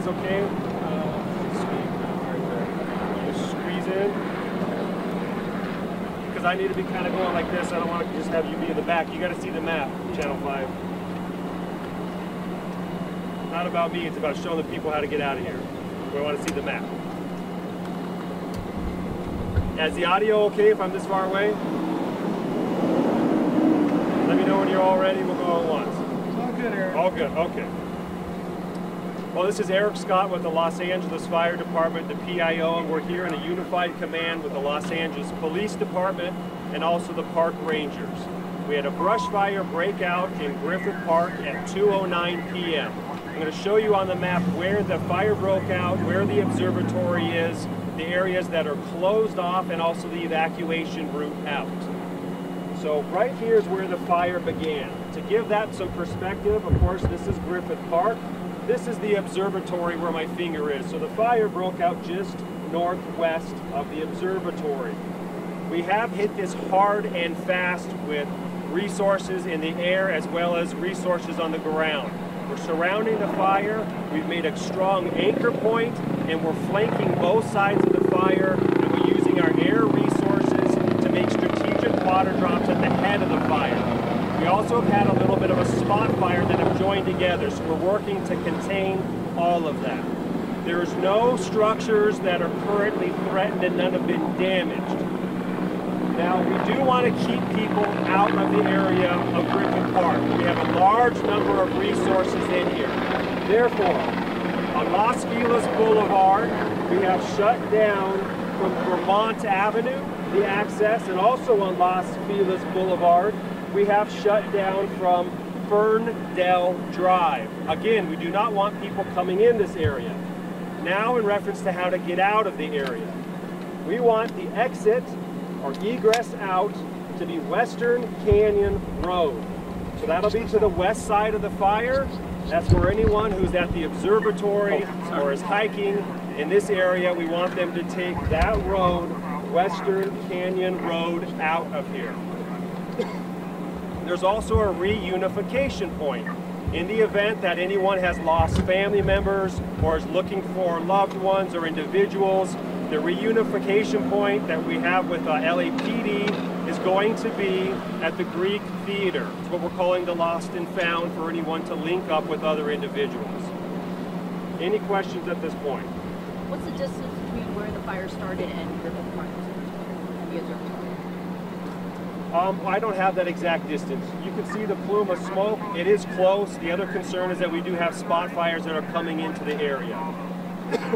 okay? Just squeeze in. Because I need to be kind of going like this. I don't want to just have you be in the back. You got to see the map, Channel 5. Not about me, it's about showing the people how to get out of here. We want to see the map. Is the audio okay if I'm this far away? Let me know when you're all ready. We'll go at once. All good, Eric. All good, okay. Well, this is Eric Scott with the Los Angeles Fire Department, the PIO, and we're here in a unified command with the Los Angeles Police Department and also the Park Rangers. We had a brush fire breakout in Griffith Park at 2:09 p.m. I'm going to show you on the map where the fire broke out, where the observatory is, the areas that are closed off, and also the evacuation route out. So right here is where the fire began. To give that some perspective, of course, this is Griffith Park. This is the observatory where my finger is. So the fire broke out just northwest of the observatory. We have hit this hard and fast with resources in the air as well as resources on the ground. We're surrounding the fire, we've made a strong anchor point, and we're flanking both sides of the fire, and we're using our air resources to make strategic water drops at the head of the fire. We also have had a little bit of a spot fire that have joined together, so we're working to contain all of that. There's no structures that are currently threatened and none have been damaged. Now, we do want to keep people out of the area of Griffith Park. We have a large number of resources in here. Therefore, on Los Feliz Boulevard, we have shut down from Vermont Avenue, the access, and also on Los Feliz Boulevard, we have shut down from Ferndale Drive. Again, we do not want people coming in this area. Now, in reference to how to get out of the area, we want the exit or egress out to be Western Canyon Road. So that'll be to the west side of the fire. That's for anyone who's at the observatory or is hiking in this area. We want them to take that road, Western Canyon Road, out of here. There's also a reunification point. In the event that anyone has lost family members or is looking for loved ones or individuals, the reunification point that we have with LAPD is going to be at the Greek Theater. It's what we're calling the Lost and Found for anyone to link up with other individuals. Any questions at this point? What's the distance between where the fire started and Griffith Park and the observatory? I don't have that exact distance. You can see the plume of smoke. It is close. The other concern is that we do have spot fires that are coming into the area.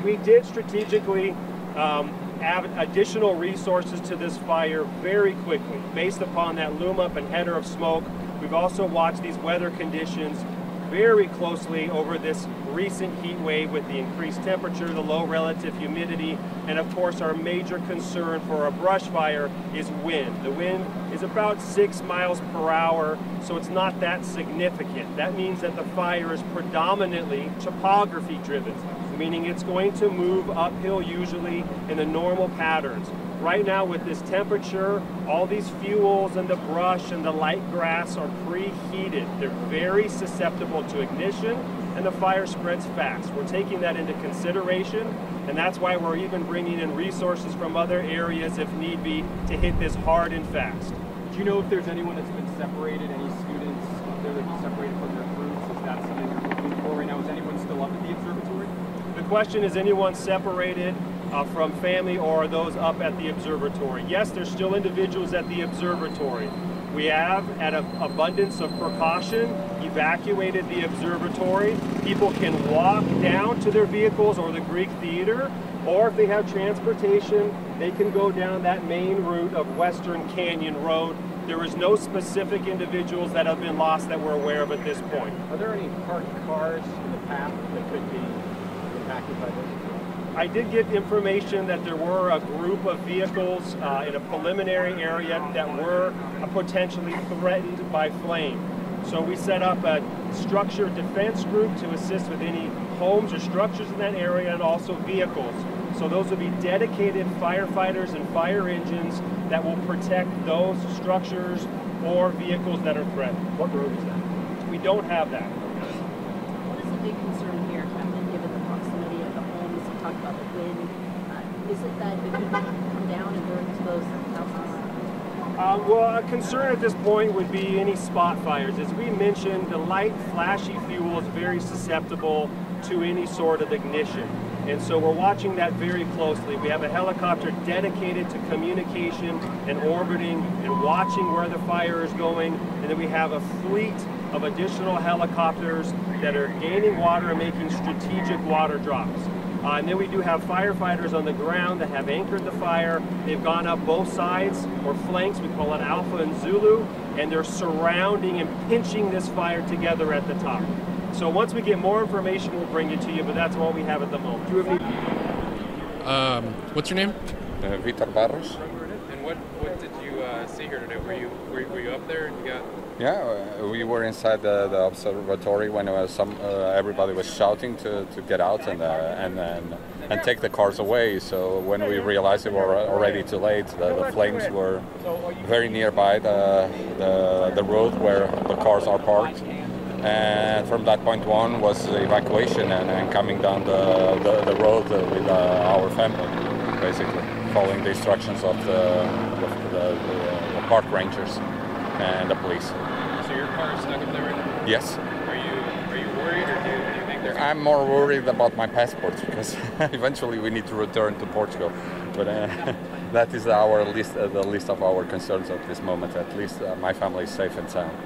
We did strategically add additional resources to this fire very quickly based upon that loom up and header of smoke. We've also watched these weather conditions very closely over this recent heat wave with the increased temperature, the low relative humidity, and of course our major concern for a brush fire is wind. The wind is about 6 miles per hour, so it's not that significant. That means that the fire is predominantly topography driven, meaning it's going to move uphill usually in the normal patterns. Right now with this temperature, all these fuels and the brush and the light grass are preheated. They're very susceptible to ignition and the fire spreads fast. We're taking that into consideration, and that's why we're even bringing in resources from other areas if need be to hit this hard and fast. Do you know if there's anyone that's been separated, any students up there that have been separated from their groups? Is that something you're looking for right now? Is anyone still up at the observatory? The question is, anyone separated from family or those up at the observatory? Yes, there's still individuals at the observatory. We have, at an abundance of precaution, evacuated the observatory. People can walk down to their vehicles or the Greek Theater, or if they have transportation, they can go down that main route of Western Canyon Road. There is no specific individuals that have been lost that we're aware of at this point. Are there any parked cars in the path that could be impacted by this? I did get information that there were a group of vehicles in a preliminary area that were potentially threatened by flame. So we set up a structured defense group to assist with any homes or structures in that area and also vehicles. So those will be dedicated firefighters and fire engines that will protect those structures or vehicles that are threatened. What road is that? We don't have that. What is the big concern here, Captain, given the proximity And is it that it could come down and burn exposed houses? Well, a concern at this point would be any spot fires. As we mentioned, the light, flashy fuel is very susceptible to any sort of ignition. And so we're watching that very closely. We have a helicopter dedicated to communication and orbiting and watching where the fire is going. And then we have a fleet of additional helicopters that are gaining water and making strategic water drops. And then we do have firefighters on the ground that have anchored the fire. They've gone up both sides or flanks, we call it Alpha and Zulu, and they're surrounding and pinching this fire together at the top. So once we get more information, we'll bring it to you, but that's all we have at the moment. Do you have any? What's your name? Vitor Barros. And what did you see here today? Were you up there and you got? Yeah, we were inside the observatory when everybody was shouting to get out and take the cars away. So when we realized it were already too late, the flames were very nearby the road where the cars are parked. And from that point on was evacuation and coming down the road with our family, basically following the instructions of the park rangers and the police. So your car is stuck up there right now? Yes. Are you worried, or do you think they're? I'm more worried about my passports because eventually we need to return to Portugal. But that is our list, the list of our concerns at this moment. At least my family is safe and sound.